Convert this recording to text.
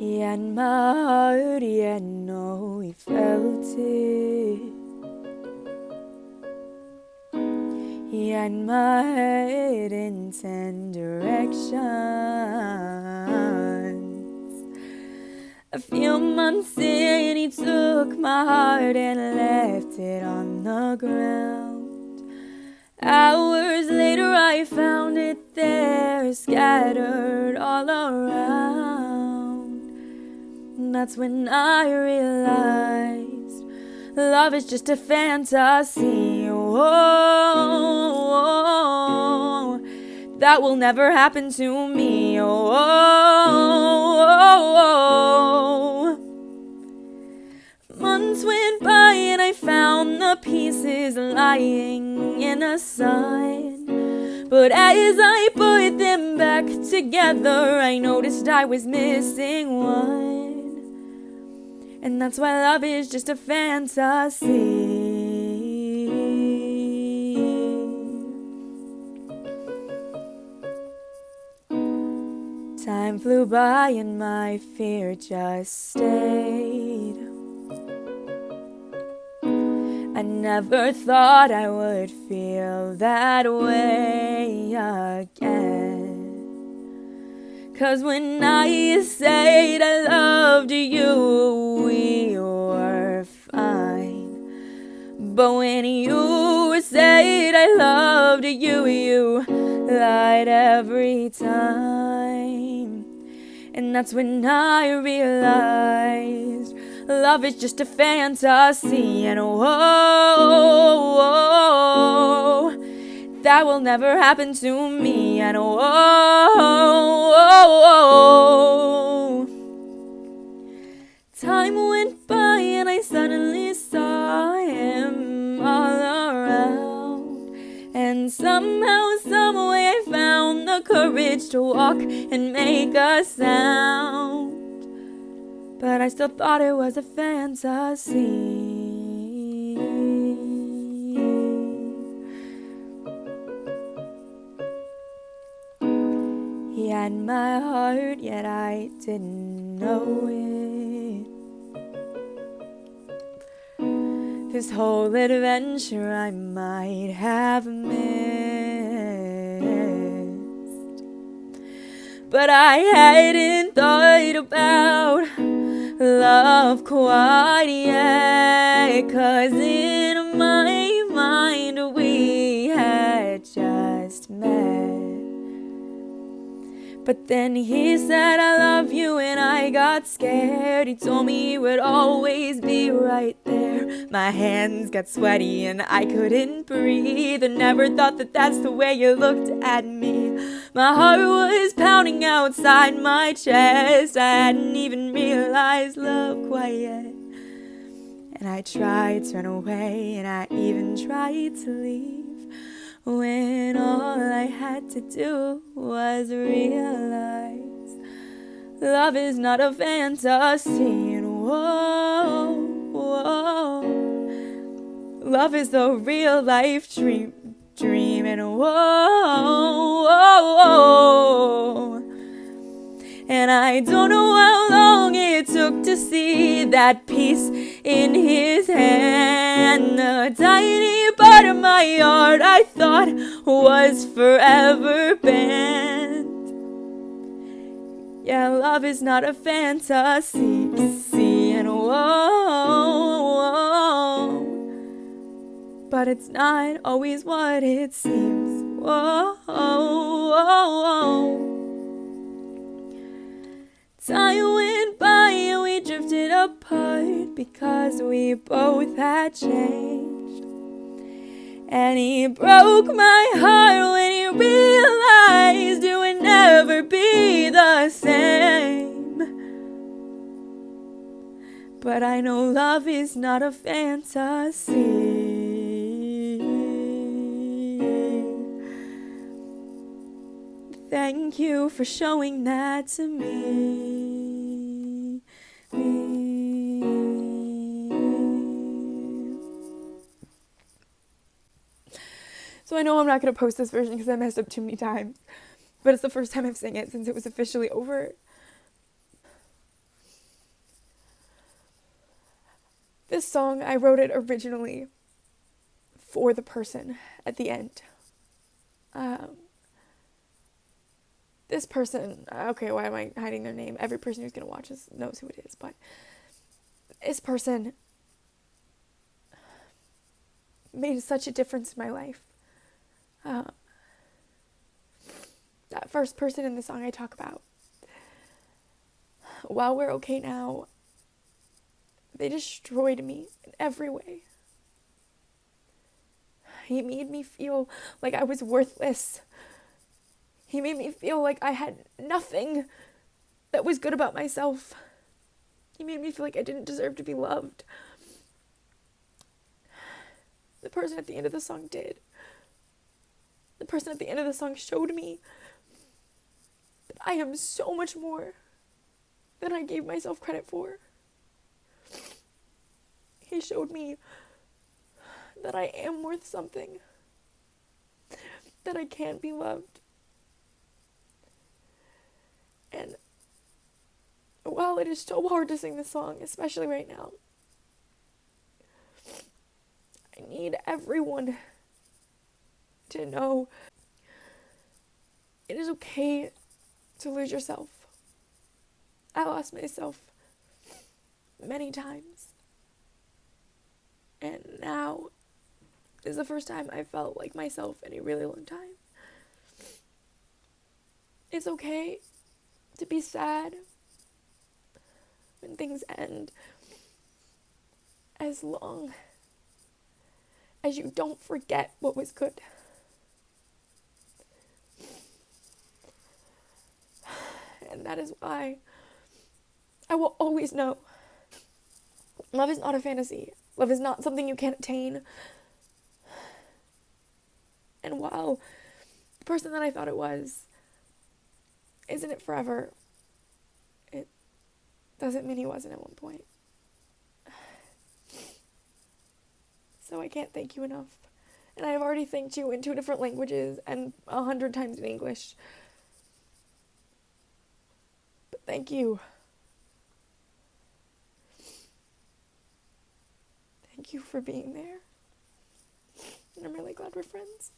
And my heart, yeah, no, he felt it. He had my head in 10 directions. A few months in, he took my heart and left it on the ground. Hours later, I found it there, scattered all around. And that's when I realized love is just a fantasy. Oh, that will never happen to me. Oh, months went by and I found the pieces lying in the sun. But as I put them back together, I noticed I was missing one. And that's why love is just a fantasy. Time flew by and my fear just stayed. I never thought I would feel that way again. 'Cause when I said I loved you, we were fine. But when you said I loved you, you lied every time. And that's when I realized love is just a fantasy. And whoa, that will never happen to me. And whoa, time went by and I suddenly saw him all around. And somehow, someway I found the courage to walk and make a sound. But I still thought it was a fantasy. He had my heart, yet I didn't know it. This whole adventure I might have missed, but I hadn't thought about love quite yet. 'Cause in my mind we had just met. But then he said I love you and I got scared. He told me he would always be right there. My hands got sweaty and I couldn't breathe. I never thought that that's the way you looked at me. My heart was pounding outside my chest. I hadn't even realized love quite yet. And I tried to run away and I even tried to leave, when all I had to do was realize love is not a fantasy. And whoa, love is the real life dream. And whoa, and I don't know how long it took to see that piece in his hand. The tiny part of my heart I thought was forever bent. Yeah, love is not a fantasy. And whoa, but it's not always what it seems. Whoa, time went by and we drifted apart because we both had changed. And he broke my heart when he realized it would never be the same. But I know love is not a fantasy. Thank you for showing that to me. So I know I'm not going to post this version because I messed up too many times. But it's the first time I've sang it since it was officially over. This song, I wrote it originally for the person at the end. This person, okay, why am I hiding their name? Every person who's going to watch this knows who it is, but this person made such a difference in my life. That first person in the song I talk about, while we're okay now, they destroyed me in every way. He made me feel like I was worthless. He made me feel like I had nothing that was good about myself. He made me feel like I didn't deserve to be loved. The person at the end of the song did. The person at the end of the song showed me that I am so much more than I gave myself credit for. He showed me that I am worth something, that I can be loved. And while it is so hard to sing this song, especially right now, I need everyone to know it is okay to lose yourself. I lost myself many times. And now is the first time I felt like myself in a really long time. It's okay to be sad when things end, as long as you don't forget what was good. And that is why I will always know love is not a fantasy. Love is not something you can't attain. And while the person that I thought it was isn't it forever, it doesn't mean he wasn't at one point. So I can't thank you enough. And I have already thanked you in 2 different languages and 100 times in English. But thank you. Thank you for being there. And I'm really glad we're friends.